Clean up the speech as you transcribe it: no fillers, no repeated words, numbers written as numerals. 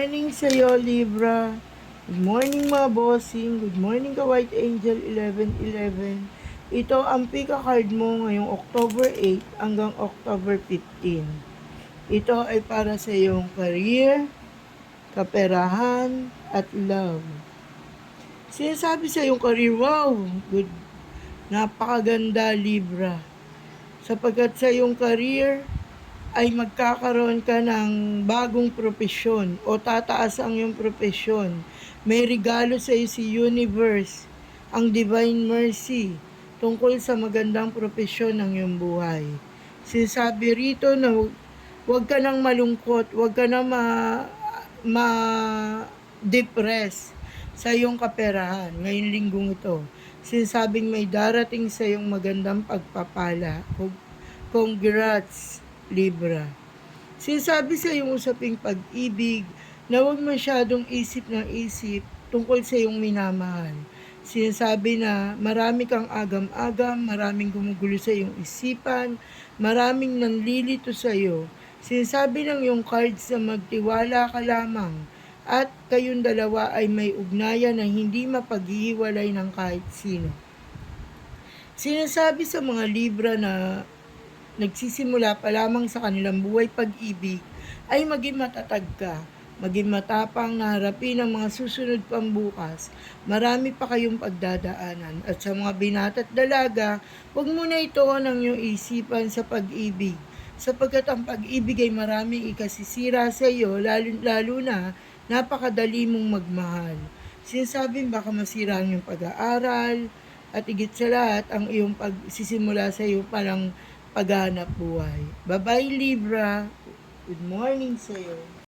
morning sa iyo, Libra. Good morning mga bossing. Good morning ka White Angel 1111. Ito ang pika card mo ngayong October 8 hanggang October 15. Ito ay para sa iyong career, kaperahan, at love. Sinasabi sa iyong career, wow, good. Napakaganda, Libra. Sapagkat sa iyong career, ay magkakaroon ka ng bagong propesyon o tataas ang iyong propesyon. May regalo sa iyo si Universe, ang Divine Mercy, tungkol sa magandang propesyon ng iyong buhay. Sinasabi rito na huwag ka nang malungkot, huwag ka nang ma-depress sa iyong kaperahan ngayong linggong ito. Sinasabing may darating sa iyong magandang pagpapala. Congrats, Libra. Sinasabi sa iyong usaping pag-ibig na huwag masyadong isip ng isip tungkol sa iyong minamahal. Sinasabi na marami kang agam-agam, maraming gumugulo sa iyong isipan, maraming nanlilito sa iyo. Sinasabi ng iyong cards na magtiwala ka lamang at kayong dalawa ay may ugnayan na hindi mapaghihiwalay ng kahit sino. Sinasabi sa mga Libra na nagsisimula pa lamang sa kanilang buhay pag-ibig ay maging matatag ka, maging matapang na harapin ang mga susunod pang bukas. Marami pa kayong pagdadaanan. At sa mga binata at dalaga, huwag mo na ituon ang iyong isipan sa pag-ibig. Sapagkat ang pag-ibig ay maraming ikasisira sa iyo, lalo na napakadali mong magmahal. Sinasabing baka masira ang iyong pag-aaral, at higit sa lahat, ang iyong pagsisimula sa iyo parang paghanap buhay. Bye-bye, Libra. Good morning sa'yo.